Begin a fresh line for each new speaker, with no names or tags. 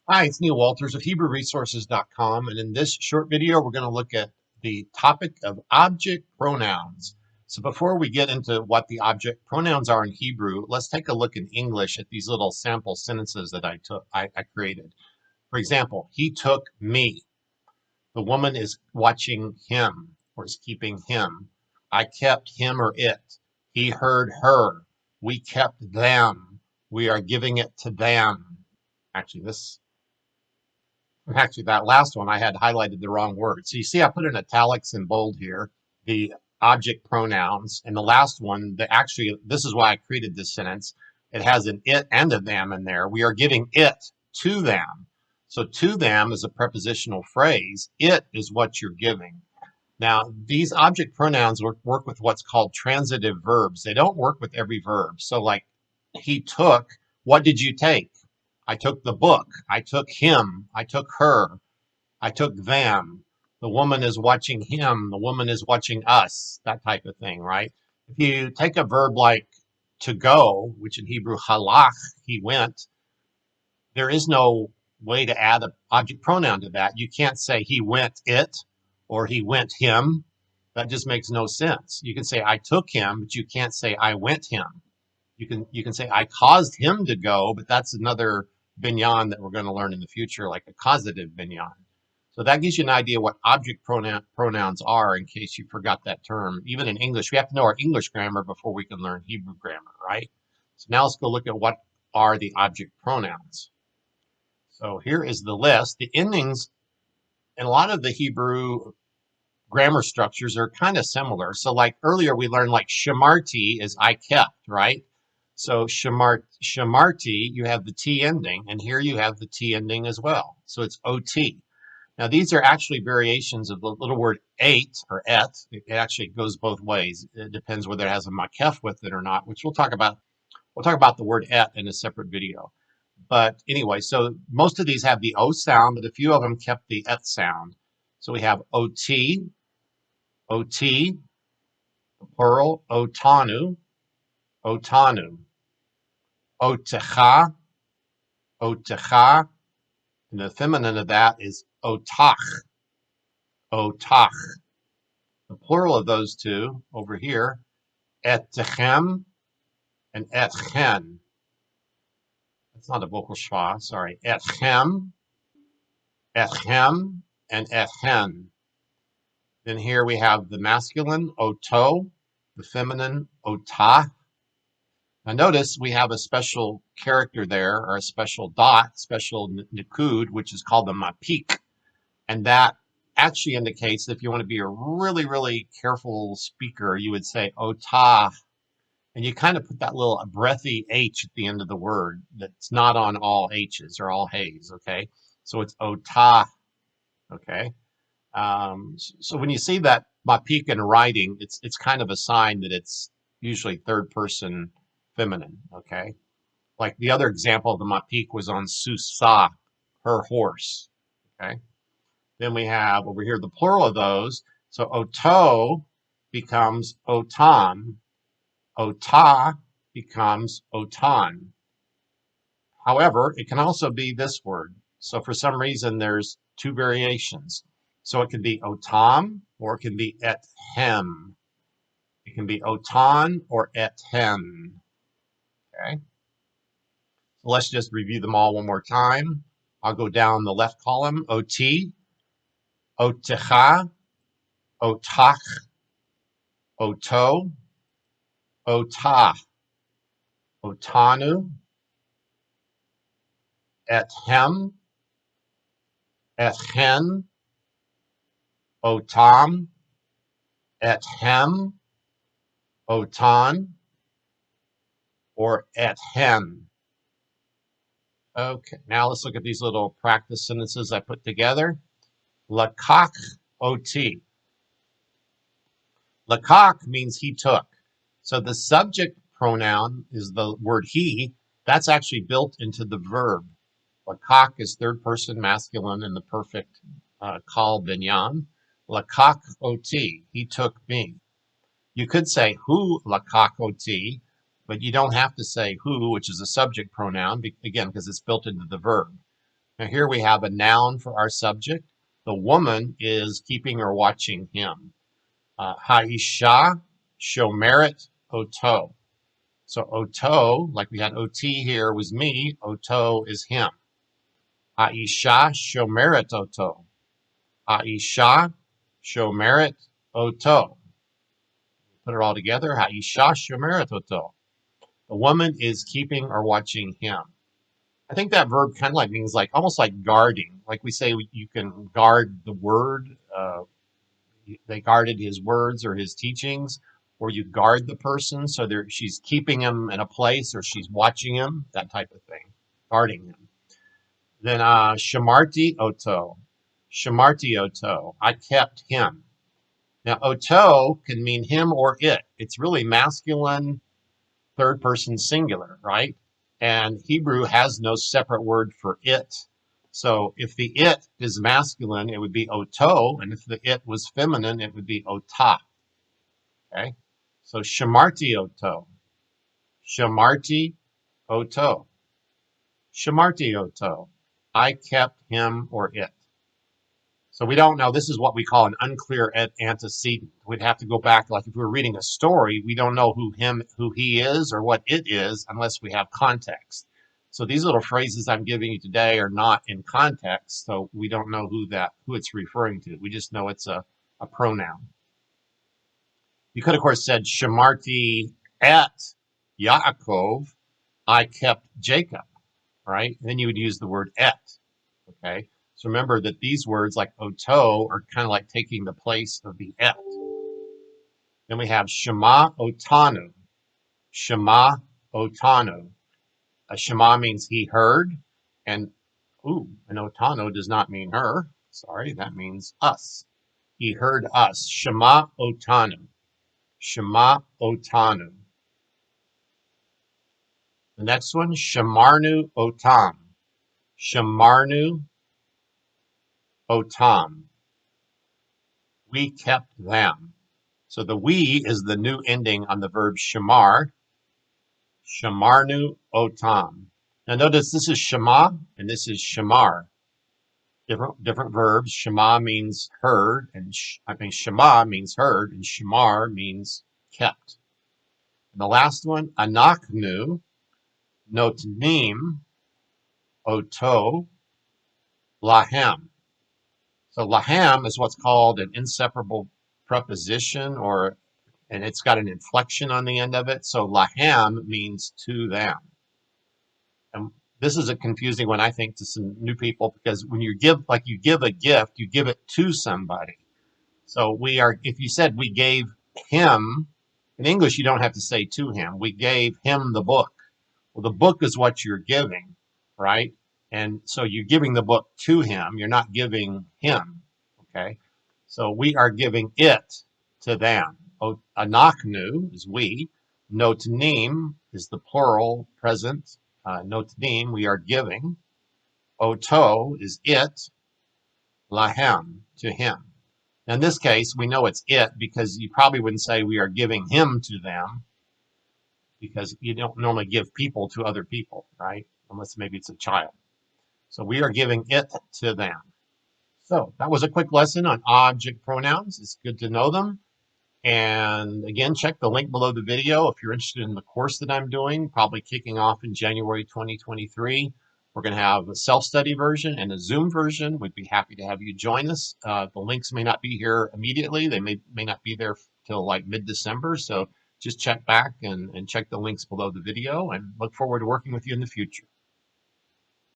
Hi, it's Neil Walters of HebrewResources.com, and in this short video, we're going to look at the topic of object pronouns. So before we get into what the object pronouns are in Hebrew, let's take a look in English at these little sample sentences that I created. For example, he took me. The woman is watching him or is keeping him. I kept him or it. He heard her. We kept them. We are giving it to them. Actually, that last one, I had highlighted the wrong word. So you see, I put in italics and bold here, the object pronouns. And the last one, this is why I created this sentence. It has an it and a them in there. We are giving it to them. So to them is a prepositional phrase. It is what you're giving. Now, these object pronouns work with what's called transitive verbs. They don't work with every verb. So like, he took, what did you take? I took the book. I took him. I took her. I took them. The woman is watching him. The woman is watching us. That type of thing, right? If you take a verb like to go, which in Hebrew, halach, he went, there is no way to add an object pronoun to that. You can't say he went it or he went him. That just makes no sense. You can say I took him, but you can't say I went him. You can say I caused him to go, but that's another binyan that we're going to learn in the future, like a causative binyan. So that gives you an idea what object pronouns are in case you forgot that term. Even in English, we have to know our English grammar before we can learn Hebrew grammar, right? So now let's go look at what are the object pronouns. So here is the list. The endings in a lot of the Hebrew grammar structures are kind of similar. So like earlier we learned like shamarti is I kept, right? So shamarti, you have the T ending, and here you have the T ending as well. So it's OT. Now these are actually variations of the little word ate or et. It actually goes both ways. It depends whether it has a makef with it or not, which we'll talk about. We'll talk about the word et in a separate video. But anyway, so most of these have the O sound, but a few of them kept the et sound. So we have OT, OT, the plural, otanu, otanu, otecha, otecha, and the feminine of that is otach, otach. The plural of those two over here, etechem and etchen. That's not a vocal schwa, sorry. Etchem, etchem, and etchen. Then here we have the masculine, oto, the feminine, otah. Now notice we have a special character there, or a special dot, special nikud, which is called the mapik. And that actually indicates that if you want to be a really, really careful speaker, you would say otah. And you kind of put that little breathy H at the end of the word that's not on all H's or all H's, okay? So it's otah, okay? So when you see that mapik in writing, it's kind of a sign that it's usually third person feminine, okay? Like the other example of the mapik was on Susa, her horse, okay? Then we have over here the plural of those. So oto becomes otan, ota becomes otan. However, it can also be this word. So for some reason, there's two variations. So it can be otam or it can be ethem. It can be otan or ethem. Okay. So let's just review them all one more time. I'll go down the left column. Ot, otecha, otach, oto, otah, otanu, ethem, etchen, otam, ethem, otan, or ethen. Okay, now let's look at these little practice sentences I put together. Lakach ot. Lakach means he took. So the subject pronoun is the word he. That's actually built into the verb. Lakach is third person masculine in the perfect call binyan. Lakach ot. He took me. You could say who lakach ot, but you don't have to say who, which is a subject pronoun, again, because it's built into the verb. Now here we have a noun for our subject. The woman is keeping or watching him. Haisha shomeret oto. So oto, like we had ot here, was me. Oto is him. Haisha shomeret oto. Haisha shomeret oto. Put it all together. Haisha shomeret oto. The woman is keeping or watching him. I think that verb kind of like means like almost like guarding. Like we say you can guard the word. They guarded his words or his teachings, or you guard the person so she's keeping him in a place or she's watching him, that type of thing, guarding him. Then shamarti oto. Shamarti oto. I kept him. Now oto can mean him or it. It's really masculine, third person singular, right? And Hebrew has no separate word for it. So if the it is masculine, it would be oto, and if the it was feminine, it would be ota. Okay? So shamarti oto. Shamarti oto. Shamarti oto. I kept him or it. So we don't know. This is what we call an unclear antecedent. We'd have to go back, like if we were reading a story, we don't know who he is or what it is unless we have context. So these little phrases I'm giving you today are not in context, so we don't know who it's referring to. We just know it's a pronoun. You could, of course, said Shamarti et Yaakov, I kept Jacob, right? And then you would use the word et, okay? So remember that these words like oto are kind of like taking the place of the et. Then we have Shema otanu. Shema otanu. A Shema means he heard, and an otanu does not mean her. Sorry, that means us. He heard us. Shema otanu. Shema otanu. The next one, Shamarnu otam. Shamarnu otam. We kept them. So the we is the new ending on the verb shamar. Shamarnu otam. Now notice this is shema and this is shamar. Different verbs. Shema means heard, and shema means heard, and shamar means kept. And the last one, anachnu notnim oto lahem. So lahem is what's called an inseparable preposition, and it's got an inflection on the end of it. So lahem means to them. And this is a confusing one, I think, to some new people, because when you give a gift, you give it to somebody. So if you said we gave him, in English, you don't have to say to him. We gave him the book. Well, the book is what you're giving, right? And so you're giving the book to him. You're not giving him, okay? So we are giving it to them. Anachnu is we. Notnim is the plural present. Notnim, we are giving. Oto is it. Lahem, to him. Now, in this case, we know it's it because you probably wouldn't say we are giving him to them, because you don't normally give people to other people, right? Unless maybe it's a child. So we are giving it to them. So that was a quick lesson on object pronouns. It's good to know them. And again, check the link below the video if you're interested in the course that I'm doing, probably kicking off in January 2023. We're going to have a self-study version and a Zoom version. We'd be happy to have you join us. The links may not be here immediately. They may not be there till like mid-December. So just check back and check the links below the video, and look forward to working with you in the future.